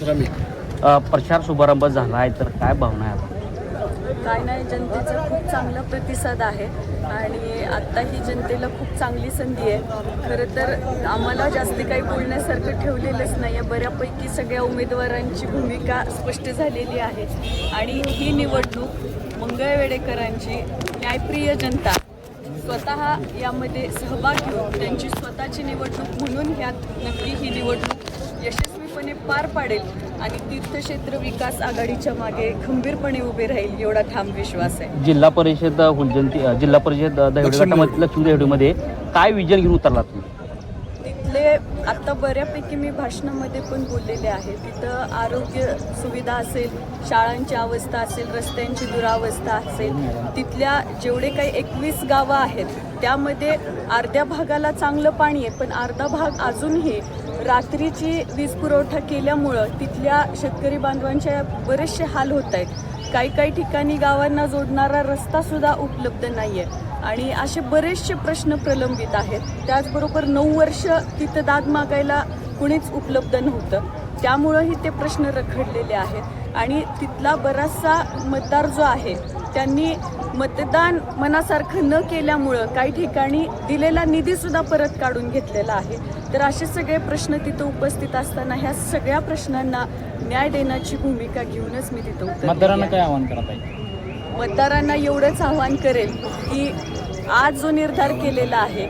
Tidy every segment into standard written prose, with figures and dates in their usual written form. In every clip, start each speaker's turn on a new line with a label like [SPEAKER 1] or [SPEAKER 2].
[SPEAKER 1] श्रमिक
[SPEAKER 2] प्रचार शुभारंभ झाला आहे तर काय भावना आहे आता?
[SPEAKER 3] काय नाही, जनतेचा खूप चांगला प्रतिसाद आहे आणि आत्ता ही जनतेला खूप चांगली संधी आहे. खरं तर आम्हाला जास्ती काही बोलण्यासारखं ठेवलेलंच नाही आहे. बऱ्यापैकी सगळ्या उमेदवारांची भूमिका स्पष्ट झालेली आहे आणि ही निवडणूक मंगळवेढेकरांची न्यायप्रिय जनता स्वतः यामध्ये सहभाग घेऊन त्यांची स्वतःची निवडणूक म्हणून ह्यात नक्की ही निवडणूक यशस्वीपणे पार पाडेल आणि तीर्थक्षेत्र विकास आघाडीच्या मागे खंबीरपणे उभे राहील एवढा ठाम विश्वास आहे.
[SPEAKER 2] जिल्हा परिषद जिल्हा परिषद दहिवडी गटामध्ये लक्ष्मी दहिवडीमध्ये काय विजन घेऊन उतरला तुम्ही?
[SPEAKER 3] तिथले आत्ता बऱ्यापैकी मी भाषणामध्ये पण बोललेले आहे. तिथं आरोग्य सुविधा असेल, शाळांची अवस्था असेल, रस्त्यांची दुरावस्था असेल, तिथल्या जेवढे काही 21 गावं आहेत त्यामध्ये अर्ध्या भागाला चांगलं पाणी आहे, पण अर्धा भाग अजूनही रात्रीची वीज पुरवठा केल्यामुळं तिथल्या शेतकरी बांधवांचे बरेचसे हाल होत आहेत. काही ठिकाणी गावांना जोडणारा रस्तासुद्धा उपलब्ध नाही आहे आणि असे बरेचसे प्रश्न प्रलंबित आहेत. त्याचबरोबर 9 वर्ष तिथं दाद मागायला कुणीच उपलब्ध नव्हतं, त्यामुळंही ते प्रश्न रखडलेले आहेत आणि तिथला बराचसा मतदार जो आहे त्यांनी मतदान मनासारखं न केल्यामुळं काही ठिकाणी दिलेला निधीसुद्धा परत काढून घेतलेला आहे. तर असे सगळे प्रश्न तिथं उपस्थित असताना ह्या सगळ्या प्रश्नांना न्याय देण्याची भूमिका घेऊनच मी तिथं
[SPEAKER 2] मतदारांना
[SPEAKER 3] उतरलेली
[SPEAKER 2] काय
[SPEAKER 3] आहे.
[SPEAKER 2] आवाहन करत आहे?
[SPEAKER 3] मतदारांना एवढंच आव्हान करेल की आज जो निर्धार केलेला आहे,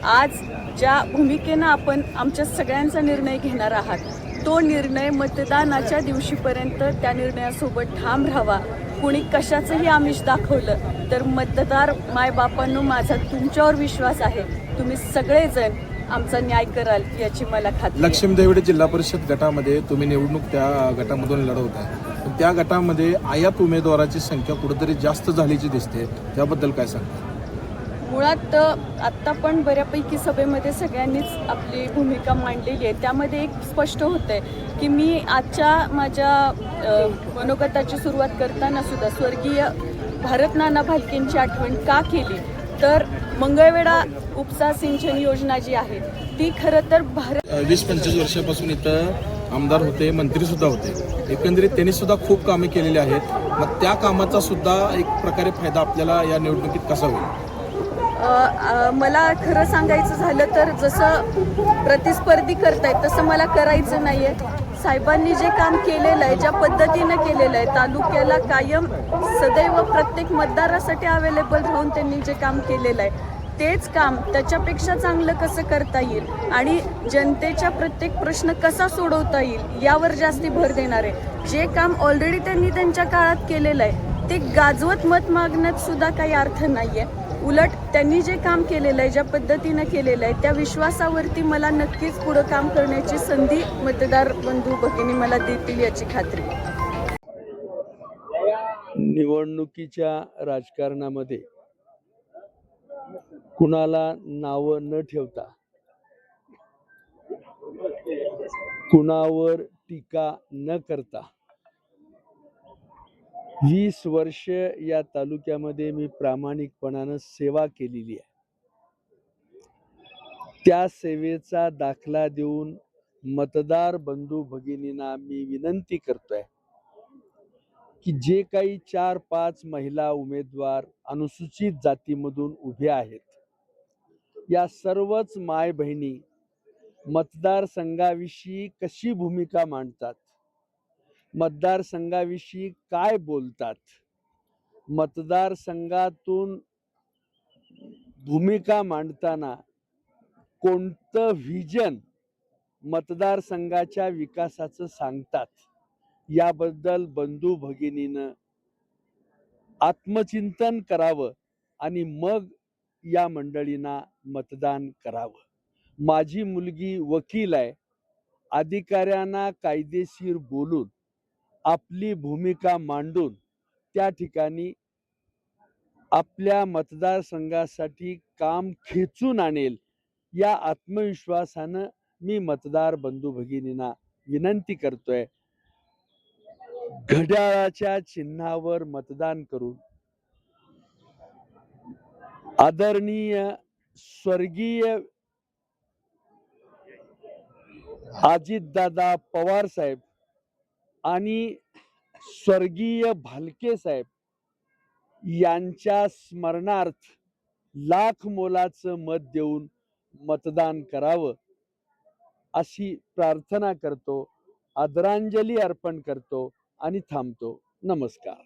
[SPEAKER 3] आज ज्या भूमिकेनं आपण आमच्या सगळ्यांचा निर्णय घेणार आहात, तो निर्णय मतदानाच्या दिवशीपर्यंत त्या निर्णयासोबत ठाम राहावा. कुणी कशाचंही आमिष दाखवलं तर मतदार मायबापांनो, माझा तुमच्यावर विश्वास आहे, तुम्ही सगळेजण आमचा न्याय कराल याची मला खात्री आहे.
[SPEAKER 1] लक्ष्मी दहिवडी जिल्हा परिषद गटामध्ये तुम्ही निवडणूक त्या गटामधून लढवत आहे, पण त्या गटामध्ये आयात उमेदवाराची संख्या कुठेतरी जास्त झाल्याची दिसते, त्याबद्दल काय सांगता?
[SPEAKER 3] मुळात आत्ता पण बऱ्यापैकी सभेमध्ये सगळ्यांनीच आपली भूमिका मांडलेली आहे. त्यामध्ये एक स्पष्ट होतं आहे की मी आजच्या माझ्या मनोगताची सुरुवात करताना सुद्धा स्वर्गीय भारत नाना भालकेंची आठवण का केली, तर मंगळवेढा उपसा सिंचन योजना जी आहे ती खरं तर
[SPEAKER 1] 20-25 वर्षापासून इथं आमदार होते, मंत्री सुद्धा होते. एकंदरीत त्यांनी सुद्धा खूप कामे केलेली आहेत. मग त्या कामाचा सुद्धा एक प्रकारे फायदा आपल्याला या निवडणुकीत कसा होईल?
[SPEAKER 3] मला खरं सांगायचं झालं तर जसं प्रतिस्पर्धी करतायत तसं मला करायचं नाही आहे. साहेबांनी जे काम केलेलं आहे, ज्या पद्धतीनं केलेलं आहे, तालुक्याला कायम सदैव प्रत्येक मतदारासाठी अवेलेबल राहून त्यांनी जे काम केलेलं आहे तेच काम त्याच्यापेक्षा चांगलं कसं करता येईल आणि जनतेच्या प्रत्येक प्रश्न कसा सोडवता येईल यावर जास्ती भर देणार आहे. जे काम ऑलरेडी त्यांनी त्यांच्या काळात केलेलं आहे ते गाजवत मत मागण्यात सुद्धा काही अर्थ नाही आहे. उलट त्यांनी जे काम केलेलं आहे, ज्या पद्धतीनं केलेलं आहे, त्या विश्वासावरती मला नक्कीच पुढं काम करण्याची संधी मतदार बंधू भगिनी मला देतील याची खात्री.
[SPEAKER 4] निवडणुकीच्या राजकारणामध्ये कुणाला नावं न ठेवता, कुणावर टीका न करता 20 वर्ष या तालुक्यामध्ये मी प्रामाणिकपणानं सेवा केलेली आहे. त्या सेवेचा दाखला देऊन मतदार बंधू भगिनींना मी विनंती करतोय की जे काही 4-5 महिला उमेदवार अनुसूचित जातीमधून उभे आहेत, या सर्वच माय बहिणी मतदारसंघाविषयी कशी भूमिका मांडतात, मतदारसंघाविषयी काय बोलतात, मतदारसंघातून भूमिका मांडताना कोणतं व्हिजन मतदारसंघाच्या विकासाचं सांगतात, याबद्दल बंधू भगिनीनं आत्मचिंतन करावं आणि मग या मंडळींना मतदान करावं. माझी मुलगी वकील आहे. अधिकाऱ्यांना कायदेशीर बोलून आपली भूमिका मांडून त्या ठिकाणी आपल्या मतदारसंघासाठी काम खेचून आणेल या आत्मविश्वासानं मी मतदार बंधू भगिनींना विनंती करतोय, घड्याळाच्या चिन्हावर मतदान करून आदरणीय स्वर्गीय अजितदादा पवार साहेब आणि स्वर्गीय भालके साहेब यांच्या स्मरणार्थ लाख मोलाचं मत देऊन मतदान करावं अशी प्रार्थना करतो, आदरांजली अर्पण करतो आणि थांबतो. नमस्कार.